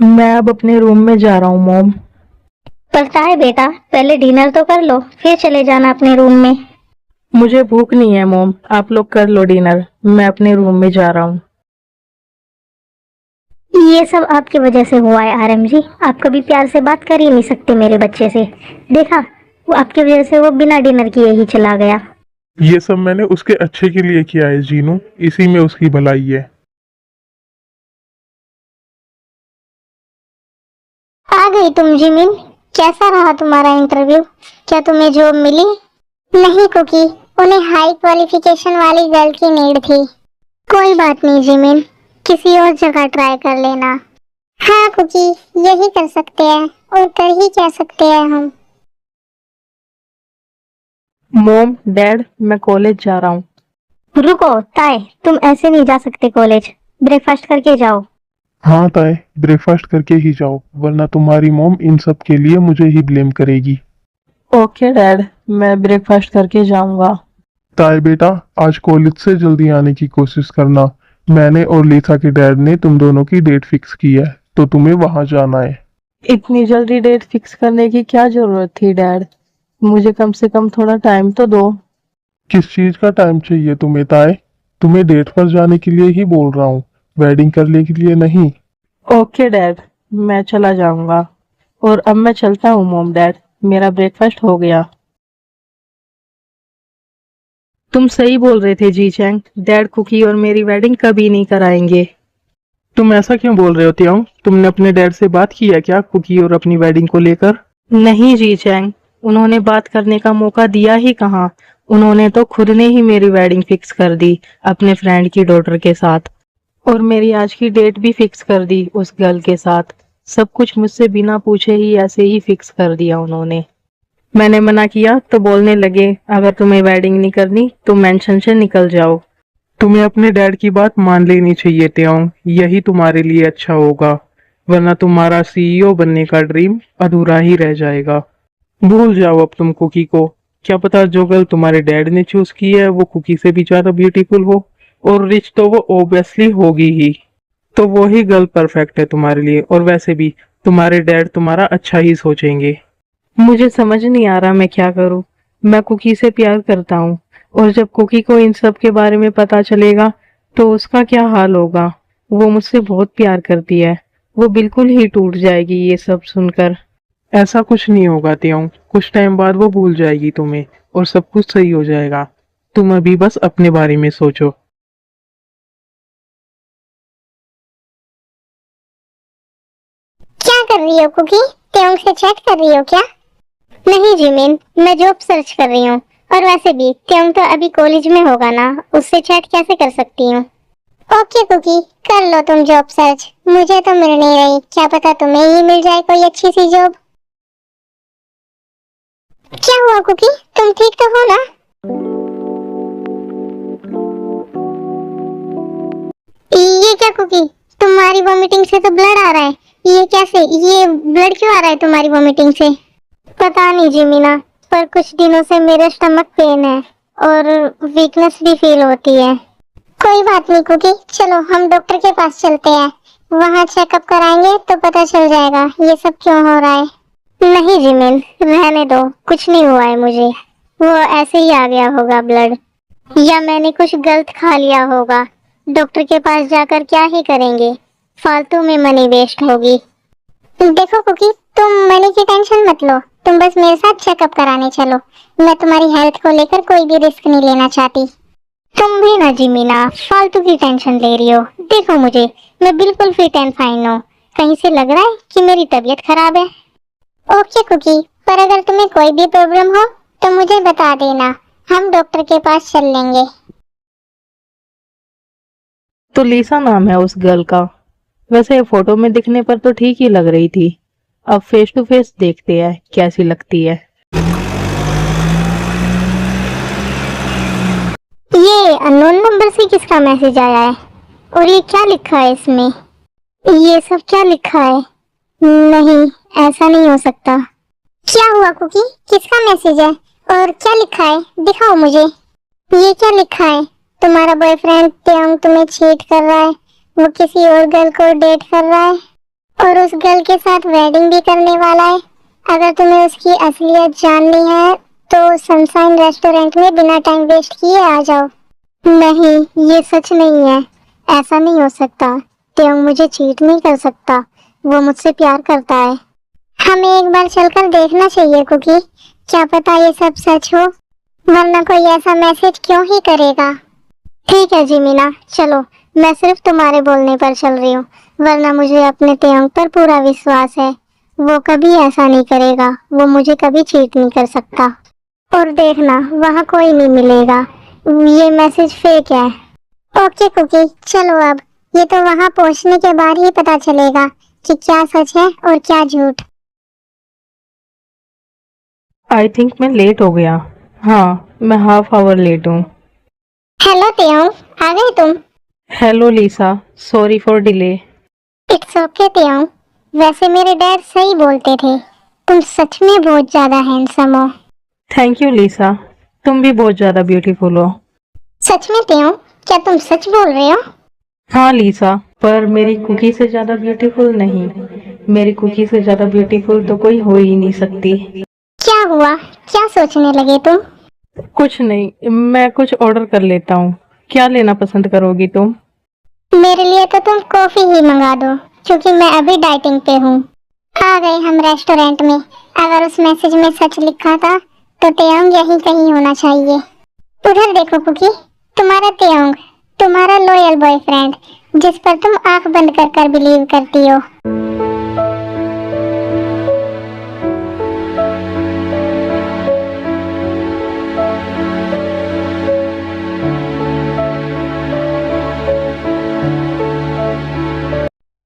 मैं अब अपने रूम में जा रहा हूँ मॉम। पता है बेटा, पहले डिनर तो कर लो, फिर चले जाना अपने रूम में। मुझे भूख नहीं है मॉम, आप लोग कर लो डिनर, मैं अपने रूम में जा रहा हूँ। ये सब आपकी वजह से हुआ है आरएम जी। आप कभी प्यार से बात कर ही नहीं सकते मेरे बच्चे से। देखा, वो आपकी वजह से वो बिना डिनर किए ही चला गया। ये सब मैंने उसके अच्छे के लिए किया है जीनू, इसी में उसकी भलाई है। आ गई तुम जिमिन। कैसा रहा तुम्हारा इंटरव्यू? क्या तुम्हें जॉब मिली? नहीं कुकी, उन्हें हाई क्वालिफिकेशन वाली गर्ल की नीड थी। कोई बात नहीं जिमिन, किसी और जगह ट्राई कर लेना। हाँ कुकी, यही कर सकते हैं, और कर ही क्या सकते हैं हम। मॉम डैड, मैं कॉलेज जा रहा हूँ। रुको ताए, तुम ऐसे नहीं जा सकते कॉलेज। ब्रेकफास्ट करके जाओ। हाँ ताए, ब्रेकफास्ट करके ही जाओ, वरना तुम्हारी मॉम इन सब के लिए मुझे ही ब्लेम करेगी। ओके डैड, मैं ब्रेकफास्ट करके जाऊंगा। ताए बेटा, आज कॉलेज से जल्दी आने की कोशिश करना। मैंने और लीसा के डैड ने तुम दोनों की डेट फिक्स की है, तो तुम्हें वहां जाना है। इतनी जल्दी डेट फिक्स करने की क्या जरूरत थी डैड? मुझे कम से कम थोड़ा टाइम तो दो। किस चीज का टाइम चाहिए तुम्हें ताए? तुम्हें डेट पर जाने के लिए ही बोल रहा हूँ, वेडिंग करने के लिए नहीं। ओके डैड, मैं चला जाऊंगा। और अब मैं चलता हूँ मॉम डैड, मेरा ब्रेकफास्ट हो गया। तुम सही बोल रहे थे जी चैंग, डैड कुकी और मेरी वेडिंग कभी नहीं कराएंगे। तुम ऐसा क्यों बोल रहे हो तियांग? तुमने अपने डैड से बात की है क्या कुकी और अपनी वेडिंग को लेकर? नहीं जी चैंग, उन्होंने बात करने का मौका दिया ही कहाँ। उन्होंने तो खुद ने ही मेरी वेडिंग फिक्स कर दी अपने फ्रेंड की डॉटर के साथ। और मेरी आज की डेट भी फिक्स कर दी उस गर्ल के साथ। सब कुछ मुझसे बिना पूछे ही ऐसे ही फिक्स कर दिया उन्होंने। मैंने मना किया तो बोलने लगे अगर तुम्हें वेडिंग नहीं करनी तो मेंशन से निकल जाओ। तुम्हें अपने डैड की बात मान लेनी चाहिए तियांग, यही तुम्हारे लिए अच्छा होगा, वरना तुम्हारा सीईओ बनने का ड्रीम अधूरा ही रह जाएगा। भूल जाओ अब तुम कुकी को। क्या पता जो गर्ल तुम्हारे डैड ने चूज की है वो कुकी से भी ज्यादा ब्यूटीफुल हो, और रिच तो वो ओब्वियसली होगी ही। तो वो ही गर्ल परफेक्ट है तुम्हारे लिए, और वैसे भी तुम्हारे डैड तुम्हारा अच्छा ही सोचेंगे। मुझे समझ नहीं आ रहा मैं क्या करूं। मैं कुकी से प्यार करता हूं, और जब कुकी को इन सब के बारे में पता चलेगा तो उसका क्या हाल होगा। वो मुझसे बहुत प्यार करती है, वो बिल्कुल ही टूट जाएगी ये सब सुनकर। ऐसा कुछ नहीं होगा तियांग, कुछ टाइम बाद वो भूल जाएगी तुम्हें, और सब कुछ सही हो जाएगा। तुम अभी बस अपने बारे में सोचो। क्या कर रही हो कुकी? त्योंग से चैट कर रही हो क्या? नहीं जिमिन, मैं जॉब सर्च कर रही हूँ। और वैसे भी त्योंग तो अभी कॉलेज में होगा ना, उससे चैट कैसे कर सकती हूँ। ओके कुकी, कर लो तुम जॉब सर्च। मुझे तो मिल नहीं रही, क्या पता तुम्हें ही मिल जाए कोई अच्छी सी जॉब। क्या हुआ कुकी, तुम ठीक तो हो ना? ये क्या कुकी, तुम्हारी वॉमिटिंग से तो ब्लड आ रहा है। ये कैसे? ये ब्लड क्यों आ रहा है तुम्हारी वॉमिटिंग से? पता नहीं जिमीना, पर कुछ दिनों से मेरे स्टमक पेन है और वीकनेस भी फील होती है। कोई बात नहीं कुकी, चलो हम डॉक्टर के पास चलते हैं। वहाँ चेकअप कराएंगे तो पता चल जाएगा ये सब क्यों हो रहा है। नहीं जिमिन, रहने दो, कुछ नहीं हुआ है मुझे। वो ऐसे ही आ गया होगा ब्लड, या मैंने कुछ गलत खा लिया होगा। डॉक्टर के पास जाकर क्या ही करेंगे, फालतू में मनी वेस्ट होगी। देखो कुकी, तुम मनी की टेंशन मत लो, तुम बस मेरे साथ चेकअप कराने चलो। मैं तुम्हारी हेल्थ को लेकर कोई भी रिस्क नहीं लेना चाहती। तुम भी ना जिमीना, फालतू की टेंशन ले रही हो। देखो मुझे, मैं बिल्कुल फिट एंड फाइन हूँ। कहीं से लग रहा है कि मेरी तबीयत खराब है? ओके कुकी, पर अगर तुम्हें कोई भी प्रॉब्लम हो तो मुझे बता देना, हम डॉक्टर के पास चल लेंगे। तो लीसा नाम है उस गर्ल का। वैसे फोटो में दिखने पर तो ठीक ही लग रही थी। अब फेस टू फेस देखते हैं कैसी लगती है। ये अननोन नंबर से किसका मैसेज आया है? और ये क्या लिखा है इसमें? ये सब क्या लिखा है? नहीं, ऐसा नहीं हो सकता। क्या हुआ कुकी, किसका मैसेज है और क्या लिखा है? दिखाओ मुझे। ये क्या लिखा है? तुम्हारा बॉयफ्रेंड त्योंग तुम्हें चीट कर रहा है, वो किसी और गर्ल को डेट कर रहा है। और उस गर्ल के साथ वेडिंग भी करने वाला है। अगर तुम्हें उसकी असलियत जाननी है तो सनशाइन रेस्टोरेंट में बिना टाइम वेस्ट किए आ जाओ। नहीं, ये सच नहीं है। ऐसा नहीं हो सकता। त्योंग मुझे चीट नहीं कर सकता। वो मुझसे प्यार करता है। हमें एक बार चलकर देखना चाहिए कुकी। क्या पता ये सब सच हो, वरना कोई ऐसा मैसेज क्यों ही करेगा। ठीक है जिमिना, चलो। मैं सिर्फ तुम्हारे बोलने पर चल रही हूँ, वरना मुझे अपने त्योंग पर पूरा विश्वास है। वो कभी ऐसा नहीं करेगा। वो मुझे कभी चीट नहीं कर सकता। और देखना, वहाँ कोई नहीं मिलेगा। ये मैसेज फेक है। ओके कुकी, चलो अब। ये तो वहाँ पहुँचने के बाद ही पता चलेगा कि क्या सच है और क्या झूठ। आई थिंक मैं लेट हो गया। हाँ, मैं हाफ आवर लेट हूँ। हेलो त्योंग, आ गए तुम? Hello Lisa, sorry for delay. It's okay Tyong. वैसे मेरे डैड सही बोलते थे, तुम सच में बहुत ज्यादा हैंडसम हो। थैंक यू लीसा, तुम भी बहुत ज़्यादा ब्यूटीफुल हो। सच में त्योंग, क्या तुम सच बोल रहे हो? हाँ लीसा, पर मेरी कुकी से ज़्यादा ब्यूटीफुल नहीं। मेरी कुकी से ज़्यादा ब्यूटीफुल तो कोई हो ही नहीं सकती। क्या हुआ? क्या सोचने लगे तुम? कुछ नहीं, मैं कुछ ऑर्डर कर लेता हूँ। क्या लेना पसंद करोगी तुम? मेरे लिए तो तुम कॉफी ही मंगा दो, क्योंकि मैं अभी डाइटिंग पे हूँ। आ गए हम रेस्टोरेंट में। अगर उस मैसेज में सच लिखा था तो त्योंग यहीं कहीं होना चाहिए। उधर देखो कुकी, तुम्हारा त्योंग, तुम्हारा लॉयल बॉयफ्रेंड, जिस पर तुम आंख बंद कर कर बिलीव करती हो।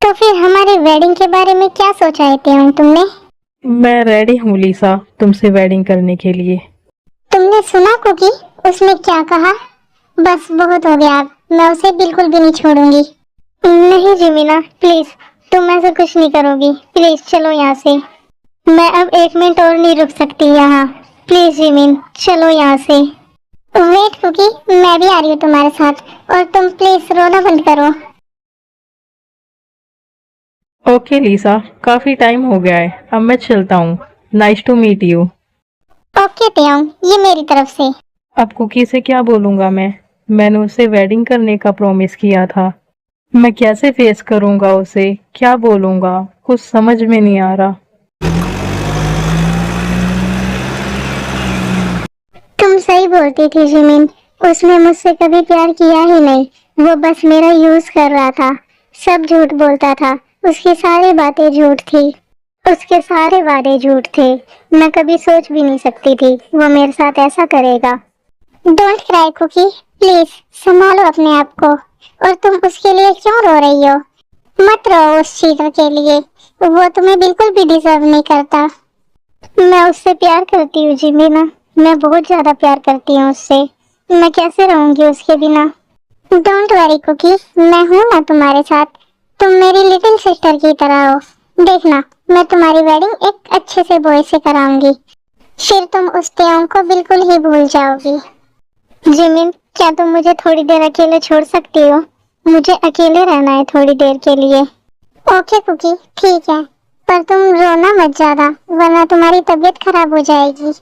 तो फिर हमारी वेडिंग के बारे में क्या सोचा है त्योंग तुमने? मैं रेडी हूँ लीसा, तुमसे वेडिंग करने के लिए। तुमने सुना कुकी, उसने क्या कहा? बस बहुत हो गया अब, मैं उसे बिल्कुल भी नहीं छोड़ूंगी। नहीं जिमिना, प्लीज, तुम ऐसा कुछ नहीं करोगी। प्लीज चलो यहाँ से। मैं अब 1 मिनट और नहीं रुक सकती यहाँ। प्लीज जिमिन, चलो यहाँ से। वेट कुकी, मैं भी आ रही हूँ तुम्हारे साथ। और तुम प्लीज रोना बंद करो। ओके लीसा, काफ़ी टाइम हो गया है, अब मैं चलता हूँ। Nice to meet you. Okay Tyong, ये मेरी तरफ से। अब कुकी से क्या बोलूँगा मैं? मैंने उसे वेडिंग करने का प्रॉमिस किया था। मैं कैसे फेस करूँगा उसे? क्या बोलूँगा? कुछ समझ में नहीं आ रहा। तुम सही बोलती थी जिमिन, उसने मुझसे कभी प्यार किया ही नहीं। वो बस मेरा यूज कर रहा था। सब झूठ बोलता था। उसकी सारी बातें झूठ थी। उसके सारे वादे झूठ थे। मैं कभी सोच भी नहीं सकती थी वो मेरे साथ ऐसा करेगा। डोंट क्राई कुकी, प्लीज संभालो अपने आप को। और तुम उसके लिए क्यों रो रही हो? मत रो उस चीटर के लिए। वो तुम्हें बिल्कुल भी डिजर्व नहीं करता। मैं उससे प्यार करती हूँ जिमिना। मैं बहुत ज्यादा प्यार करती हूँ उससे। मैं कैसे रहूंगी उसके बिना? डोंट वरी कुकी, मैं हूँ ना तुम्हारे साथ। तुम मेरी लिटिल सिस्टर की तरह हो। देखना, मैं तुम्हारी वेडिंग एक अच्छे से बॉय से कराऊंगी। फिर तुम उस त्योंग को बिल्कुल ही भूल जाओगी। जिमिन, क्या तुम मुझे थोड़ी देर अकेले छोड़ सकती हो? मुझे अकेले रहना है थोड़ी देर के लिए। ओके कुकी, ठीक है, पर तुम रोना मत ज्यादा, वरना तुम्हारी तबीयत खराब हो जाएगी।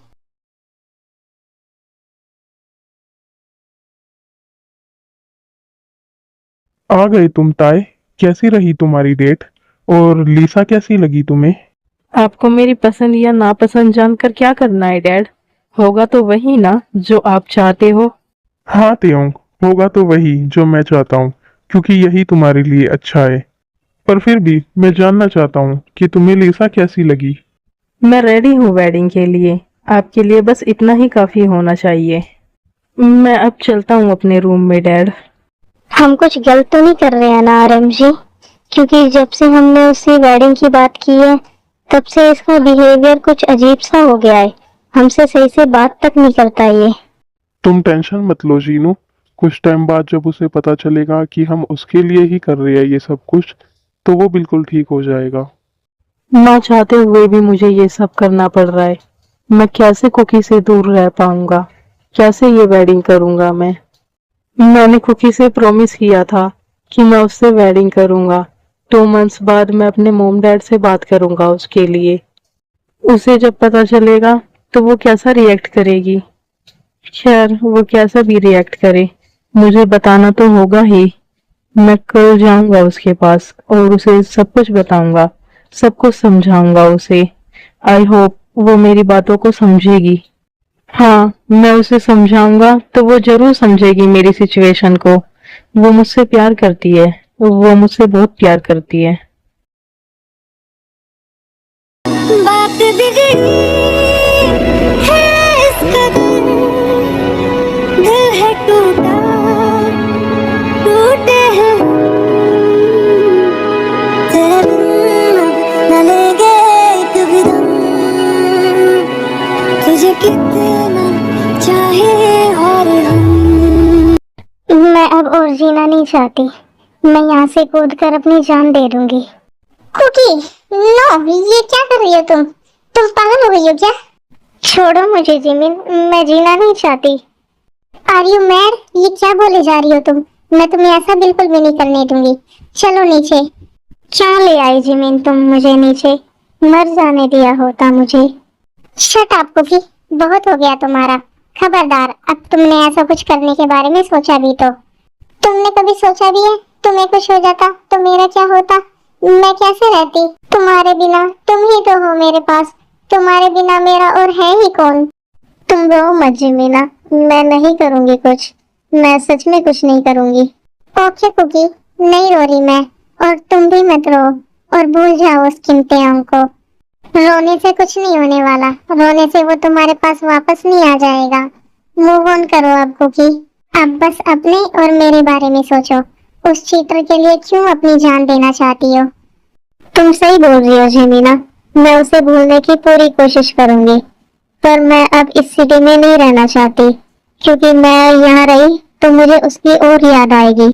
आ गए तुम ताए। कैसी रही तुम्हारी डेट? और लीसा कैसी लगी तुम्हें? आपको मेरी पसंद या नापसंद जानकर क्या करना है डैड? होगा तो वही ना जो आप चाहते हो। हाँ त्योंग, होगा तो वही जो मैं चाहता हूँ, क्योंकि यही तुम्हारे लिए अच्छा है। पर फिर भी मैं जानना चाहता हूँ कि तुम्हें लीसा कैसी लगी? मैं रेडी हूँ वेडिंग के लिए। आपके लिए बस इतना ही काफी होना चाहिए। मैं अब चलता हूँ अपने रूम में डैड। हम कुछ गलत तो नहीं कर रहे हैं ना आरएम जी? क्योंकि जब से हमने उससे वेडिंग की बात की है, तब से इसका बिहेवियर कुछ अजीब सा हो गया है। हमसे सही से बात तक नहीं करता ये। तुम टेंशन मत लो जीनू। कुछ टाइम बाद जब उसे पता चलेगा कि हम उसके लिए ही कर रहे हैं ये सब कुछ, तो वो बिल्कुल ठीक हो जाएगा। ना चाहते हुए भी मुझे ये सब करना पड़ रहा है। मैं कैसे कुकी से दूर रह पाऊंगा? कैसे ये वेडिंग करूंगा मैं? मैंने कुकी से प्रॉमिस किया था कि मैं उससे वेडिंग करूंगा। 2 मंथ्स बाद मैं अपने मॉम डैड से बात करूंगा उसके लिए। उसे जब पता चलेगा तो वो कैसा रिएक्ट करेगी। खैर वो कैसा भी रिएक्ट करे, मुझे बताना तो होगा ही। मैं कल जाऊंगा उसके पास और उसे सब कुछ बताऊंगा, सब कुछ समझाऊंगा उसे। आई होप वो मेरी बातों को समझेगी। हाँ, मैं उसे समझाऊंगा तो वो जरूर समझेगी मेरी सिचुएशन को। वो मुझसे प्यार करती है, वो मुझसे बहुत प्यार करती है। बात बिगड़ी है इस कदर, दिल है टूटा, टूटे हैं तेरे बिन न लेंगे एक भी दम, तुझे कितना चाहे और हम। मैं अब और जीना नहीं चाहती, मैं यहाँ से कूद कर अपनी जान दे दूंगी। कुकी, नो, ये क्या कर रही हो तुम पागल हो गई हो क्या? छोड़ो मुझे जिमिन, मैं जीना नहीं चाहती। Are you mad? ये क्या बोले जा रही हो तुम? मैं तुम्हें ऐसा बिल्कुल भी नहीं करने दूंगी। चलो नीचे। क्या ले आई जिमिन तुम मुझे नीचे? मर जाने दिया होता मुझे। शट अप कुकी, बहुत हो गया तुम्हारा। खबरदार, अब तुमने ऐसा कुछ करने के बारे में सोचा भी तो। तुमने कभी सोचा भी है तुम्हें कुछ हो जाता तो मेरा क्या होता? मैं कैसे रहती तुम्हारे बिना? तुम ही तो हो मेरे पास, तुम्हारे बिना मेरा और है ही कौन? तुम रो मत जिमीना, मैं नहीं करूंगी कुछ, मैं सच में कुछ नहीं करूंगी। ओके कुकी, नहीं रो रही मैं, और तुम भी मत रो, और भूल जाओ उस किमतें को। रोने से कुछ नहीं होने वाला, रोने से वो तुम्हारे पास वापस नहीं आ जाएगा। मूव ऑन करो अब कुकी, अब बस अपने और मेरे बारे में सोचो। उस चीटर के लिए क्यों अपनी जान देना चाहती हो? तुम सही बोल रही हो जेमिना, मैं उसे भूलने की पूरी कोशिश करूंगी, पर मैं अब इस सिटी में नहीं रहना चाहती, क्योंकि मैं यहाँ रही तो मुझे उसकी और याद आएगी।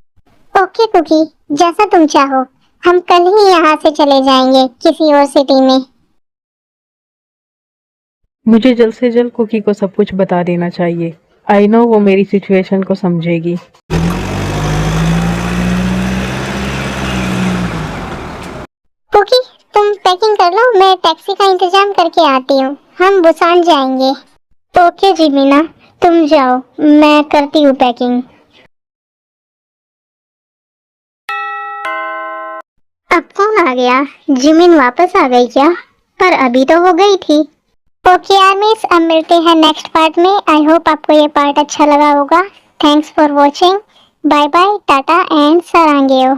ओके कुकी, जैसा तुम चाहो, हम कल ही यहाँ से चले जाएंगे किसी और सिटी में। मुझे जल्द से जल्द कुकी को सब कुछ बता देना चाहिए। आई नो वो मेरी सिचुएशन को समझेगी। कुकी, तुम पैकिंग कर लो, मैं टैक्सी का इंतजाम करके आती हूँ, हम बुसान जाएंगे। ओके जिमीना, तुम जाओ, मैं करती हूँ पैकिंग। अब कौन आ गया? जिमिन वापस आ गई क्या? पर अभी तो वो गई थी। ओके आर्मीज, अब मिलते हैं नेक्स्ट पार्ट में। आई होप आपको ये पार्ट अच्छा लगा होगा। Thanks for watching, bye bye, tata and सरांगेओ।